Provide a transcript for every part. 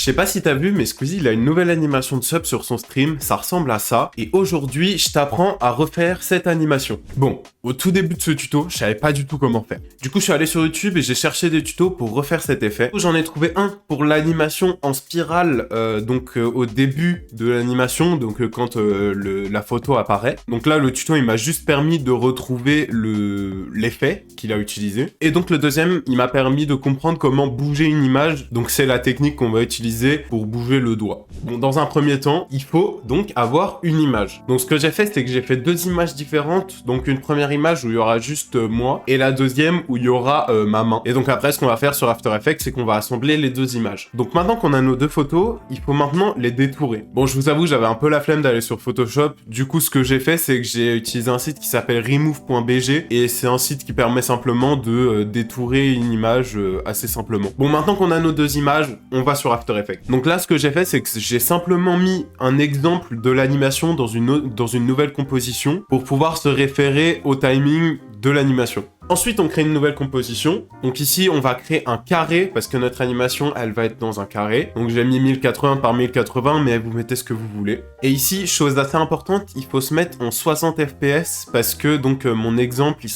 sais pas si t'as vu, mais Squeezie, il a une nouvelle animation de sub sur son stream, ça ressemble à ça, et aujourd'hui, je t'apprends à refaire cette animation. Bon, au tout début de ce tuto, je savais pas du tout comment faire. Du coup, je suis allé sur YouTube et j'ai cherché des tutos pour refaire cet effet. J'en ai trouvé un pour l'animation en spirale, au début de l'animation, quand la photo apparaît. Donc là, le tuto, il m'a juste permis de retrouver l'effet qu'il a utilisé. Et donc le deuxième, il m'a permis de comprendre comment bouger une image. Donc c'est la technique qu'on va utiliser pour bouger le doigt. Bon, dans un premier temps, il faut donc avoir une image. Donc ce que j'ai fait, c'est que j'ai fait deux images différentes. Donc une première image où il y aura juste moi et la deuxième où il y aura ma main. Et donc après, ce qu'on va faire sur After Effects, c'est qu'on va assembler les deux images. Donc maintenant qu'on a nos deux photos, il faut maintenant les détourer. Bon, je vous avoue, j'avais un peu la flemme d'aller sur Photoshop. Du coup, ce que j'ai fait, c'est que j'ai utilisé un site qui s'appelle remove.bg et c'est un site qui permet simplement de détourer une image assez simplement. Bon, maintenant qu'on a nos deux images, on va sur After Effects. Donc là, ce que j'ai fait, c'est que j'ai simplement mis un exemple de l'animation dans une nouvelle composition pour pouvoir se référer au timing de l'animation. Ensuite, on crée une nouvelle composition. Donc ici, on va créer un carré parce que notre animation, elle va être dans un carré. Donc j'ai mis 1080 par 1080, mais vous mettez ce que vous voulez. Et ici, chose assez importante, il faut se mettre en 60 fps parce que mon exemple,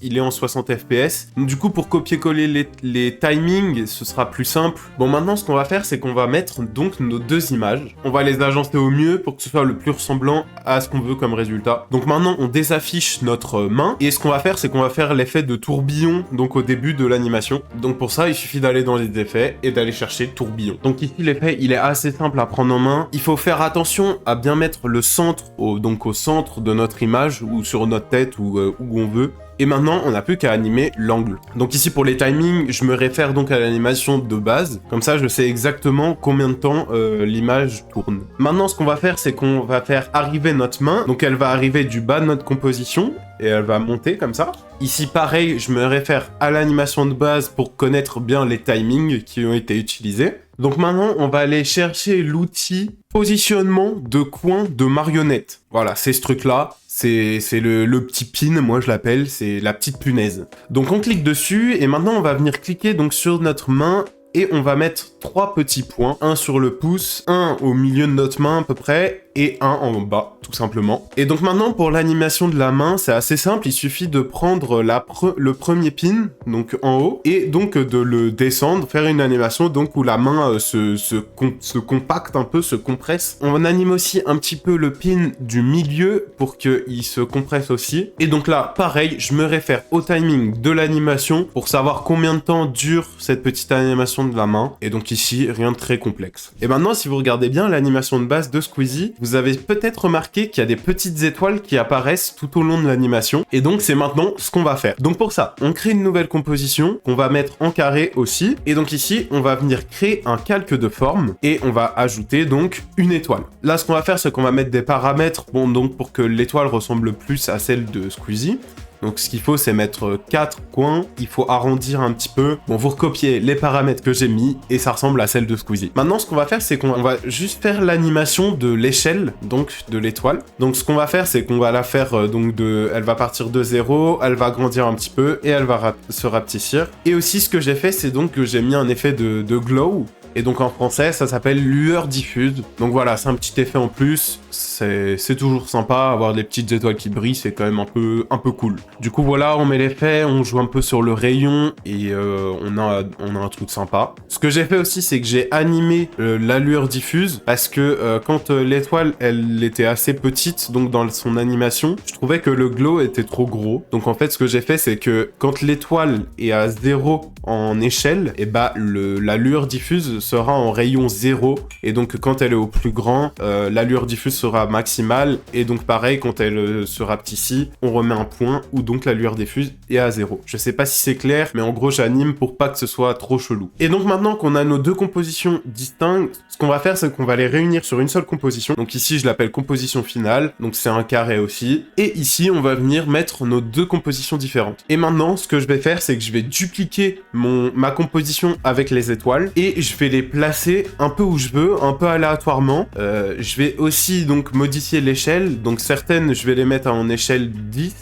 il est en 60 fps. Donc, du coup, pour copier-coller les timings, ce sera plus simple. Bon, maintenant, ce qu'on va faire, c'est qu'on va mettre donc nos deux images. On va les agencer au mieux pour que ce soit le plus ressemblant à ce qu'on veut comme résultat. Donc maintenant, on désaffiche notre main. Et ce qu'on va faire, c'est qu'on va faire l'effet de tourbillon donc au début de l'animation. Donc pour ça, il suffit d'aller dans les effets et d'aller chercher tourbillon. Donc ici, l'effet, il est assez simple à prendre en main. Il faut faire attention à bien mettre le centre au centre de notre image ou sur notre tête ou où on veut. Et maintenant, on n'a plus qu'à animer l'angle. Donc ici, pour les timings, je me réfère donc à l'animation de base. Comme ça, je sais exactement combien de temps l'image tourne. Maintenant, ce qu'on va faire, c'est qu'on va faire arriver notre main. Donc elle va arriver du bas de notre composition et elle va monter comme ça. Ici, pareil, je me réfère à l'animation de base pour connaître bien les timings qui ont été utilisés. Donc maintenant, on va aller chercher l'outil positionnement de coin de marionnette. Voilà, c'est ce truc-là. C'est le petit pin, moi je l'appelle, c'est la petite punaise. Donc on clique dessus et maintenant on va venir cliquer donc sur notre main et on va mettre 3 petits points, un sur le pouce, un au milieu de notre main à peu près, et un en bas, tout simplement. Et donc maintenant, pour l'animation de la main, c'est assez simple, il suffit de prendre le premier pin, donc en haut, et donc de le descendre, faire une animation donc où la main se compacte un peu, se compresse. On anime aussi un petit peu le pin du milieu pour qu'il se compresse aussi. Et donc là, pareil, je me réfère au timing de l'animation pour savoir combien de temps dure cette petite animation de la main. Et donc ici, rien de très complexe. Et maintenant, si vous regardez bien l'animation de base de Squeezie, vous avez peut-être remarqué qu'il y a des petites étoiles qui apparaissent tout au long de l'animation. Et donc, c'est maintenant ce qu'on va faire. Donc pour ça, on crée une nouvelle composition qu'on va mettre en carré aussi. Et donc ici, on va venir créer un calque de forme et on va ajouter donc une étoile. Là, ce qu'on va faire, c'est qu'on va mettre des paramètres, bon, donc pour que l'étoile ressemble plus à celle de Squeezie. Donc ce qu'il faut, c'est mettre 4 coins, il faut arrondir un petit peu. Bon, vous recopiez les paramètres que j'ai mis et ça ressemble à celle de Squeezie. Maintenant, ce qu'on va faire, c'est qu'on va juste faire l'animation de l'échelle, donc de l'étoile. Donc ce qu'on va faire, c'est qu'on va la faire, elle va partir de 0, elle va grandir un petit peu et elle va se rapetissir. Et aussi, ce que j'ai fait, c'est donc que j'ai mis un effet de glow. Et donc en français, ça s'appelle lueur diffuse. Donc voilà, c'est un petit effet en plus. C'est toujours sympa, avoir des petites étoiles qui brillent, c'est quand même un peu cool. Du coup voilà, on met l'effet, on joue un peu sur le rayon et on a un truc sympa. Ce que j'ai fait aussi, c'est que j'ai animé la lueur diffuse parce que quand l'étoile, elle était assez petite, donc dans son animation, je trouvais que le glow était trop gros. Donc en fait, ce que j'ai fait, c'est que quand l'étoile est à 0 en échelle, et bah la lueur diffuse sera en rayon 0 et donc quand elle est au plus grand, la lueur diffuse sera maximale et donc pareil quand elle se rapetissit, on remet un point où donc la lueur diffuse est à 0. Je sais pas si c'est clair, mais en gros j'anime pour pas que ce soit trop chelou. Et donc maintenant qu'on a nos deux compositions distinctes, ce qu'on va faire c'est qu'on va les réunir sur une seule composition. Donc ici je l'appelle composition finale, donc c'est un carré aussi. Et ici on va venir mettre nos deux compositions différentes. Et maintenant ce que je vais faire c'est que je vais dupliquer ma composition avec les étoiles et je vais les placer un peu où je veux, un peu aléatoirement. Je vais aussi donc modifier l'échelle, donc certaines je vais les mettre en échelle 10,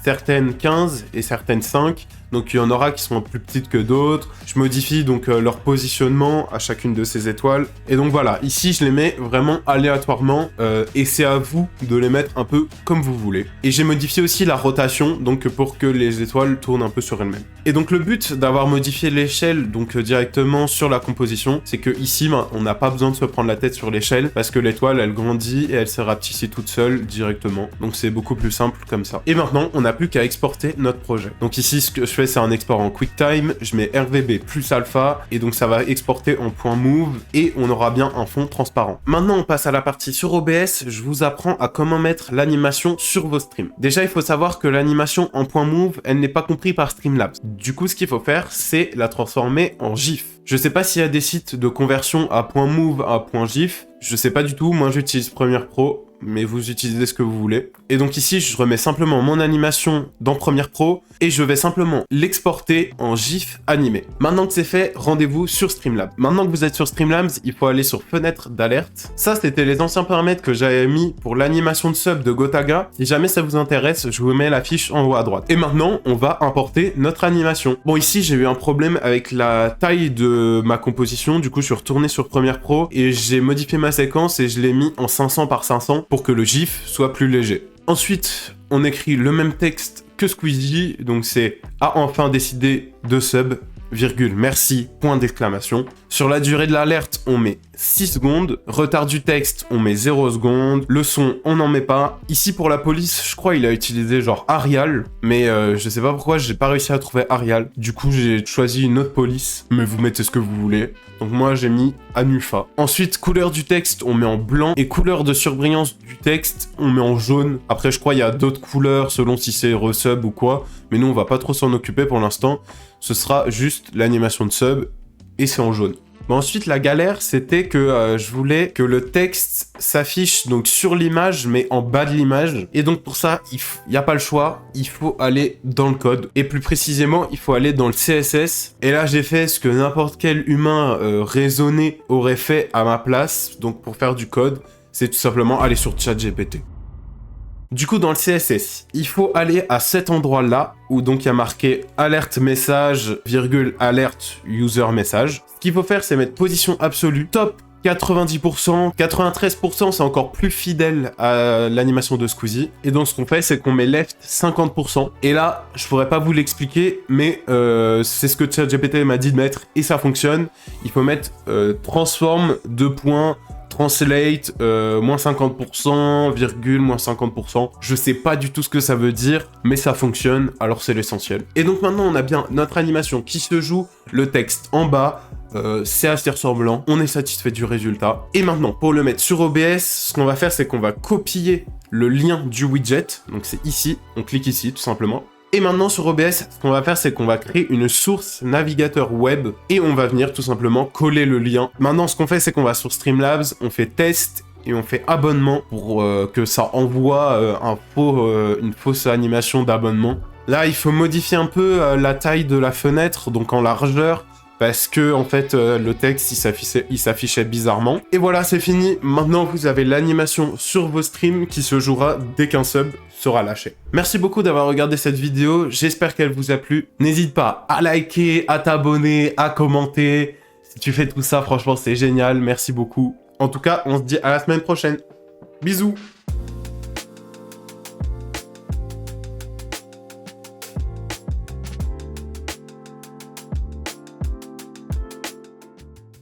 certaines 15 et certaines 5. Donc il y en aura qui sont plus petites que d'autres. Je modifie donc leur positionnement à chacune de ces étoiles. Et donc voilà, ici je les mets vraiment aléatoirement et c'est à vous de les mettre un peu comme vous voulez. Et j'ai modifié aussi la rotation, donc pour que les étoiles tournent un peu sur elles-mêmes. Et donc le but d'avoir modifié l'échelle donc directement sur la composition, c'est que ici on n'a pas besoin de se prendre la tête sur l'échelle parce que l'étoile elle grandit et elle se rapetit toute seule directement. Donc c'est beaucoup plus simple comme ça. Et maintenant on n'a plus qu'à exporter notre projet. Donc ici ce que je fais c'est un export en QuickTime, je mets RVB plus alpha et donc ça va exporter en .move et on aura bien un fond transparent. Maintenant on passe à la partie sur OBS, je vous apprends à comment mettre l'animation sur vos streams. Déjà il faut savoir que l'animation en .move elle n'est pas comprise par Streamlabs. Du coup ce qu'il faut faire c'est la transformer en GIF. Je sais pas s'il y a des sites de conversion à .move à .gif, je sais pas du tout, moi j'utilise Premiere Pro, mais vous utilisez ce que vous voulez. Et donc ici, je remets simplement mon animation dans Premiere Pro et je vais simplement l'exporter en GIF animé. Maintenant que c'est fait, rendez-vous sur Streamlabs. Maintenant que vous êtes sur Streamlabs, il faut aller sur fenêtre d'alerte. Ça, c'était les anciens paramètres que j'avais mis pour l'animation de sub de Gotaga. Si jamais ça vous intéresse, je vous mets la fiche en haut à droite. Et maintenant, on va importer notre animation. Bon, ici, j'ai eu un problème avec la taille de ma composition. Du coup, je suis retourné sur Premiere Pro et j'ai modifié ma séquence et je l'ai mis en 500 par 500 pour que le GIF soit plus léger. Ensuite, on écrit le même texte que Squeezie, donc c'est « a enfin décidé de sub, virgule, merci, point d'exclamation ». Sur la durée de l'alerte, on met 6 secondes. Retard du texte, on met 0 secondes. Le son, on n'en met pas. Ici, pour la police, je crois il a utilisé genre Arial, mais je sais pas pourquoi, j'ai pas réussi à trouver Arial. Du coup, j'ai choisi une autre police, mais vous mettez ce que vous voulez. Donc moi, j'ai mis Anufa. Ensuite, couleur du texte, on met en blanc. Et couleur de surbrillance du texte, on met en jaune. Après, je crois il y a d'autres couleurs selon si c'est resub ou quoi. Mais nous, on va pas trop s'en occuper pour l'instant. Ce sera juste l'animation de sub et c'est en jaune. Mais ensuite, la galère, c'était que je voulais que le texte s'affiche donc sur l'image, mais en bas de l'image. Et donc pour ça, il n'y a pas le choix, il faut aller dans le code. Et plus précisément, il faut aller dans le CSS. Et là, j'ai fait ce que n'importe quel humain raisonné aurait fait à ma place. Donc pour faire du code, c'est tout simplement aller sur ChatGPT. Du coup, dans le CSS, il faut aller à cet endroit-là, où donc il y a marqué alerte message, virgule alerte user message. Ce qu'il faut faire, c'est mettre position absolue, top 90%, 93% c'est encore plus fidèle à l'animation de Squeezie. Et donc ce qu'on fait, c'est qu'on met left 50%. Et là, je pourrais pas vous l'expliquer, mais c'est ce que ChatGPT m'a dit de mettre, et ça fonctionne. Il faut mettre transform 2 points, translate, moins 50%, virgule, moins 50%. Je sais pas du tout ce que ça veut dire, mais ça fonctionne, alors c'est l'essentiel. Et donc maintenant, on a bien notre animation qui se joue, le texte en bas, c'est assez ressemblant, on est satisfait du résultat. Et maintenant, pour le mettre sur OBS, ce qu'on va faire, c'est qu'on va copier le lien du widget, donc c'est ici, on clique ici, tout simplement. Et maintenant sur OBS, ce qu'on va faire, c'est qu'on va créer une source navigateur web et on va venir tout simplement coller le lien. Maintenant, ce qu'on fait, c'est qu'on va sur Streamlabs, on fait test et on fait abonnement pour que ça envoie une fausse animation d'abonnement. Là, il faut modifier un peu la taille de la fenêtre, donc en largeur, parce que en fait le texte il s'affichait bizarrement. Et voilà, c'est fini. Maintenant vous avez l'animation sur vos streams qui se jouera dès qu'un sub sera lâché. Merci beaucoup d'avoir regardé cette vidéo, j'espère qu'elle vous a plu. N'hésite pas à liker, à t'abonner, à commenter. Si tu fais tout ça, franchement c'est génial, merci beaucoup. En tout cas, on se dit à la semaine prochaine. Bisous.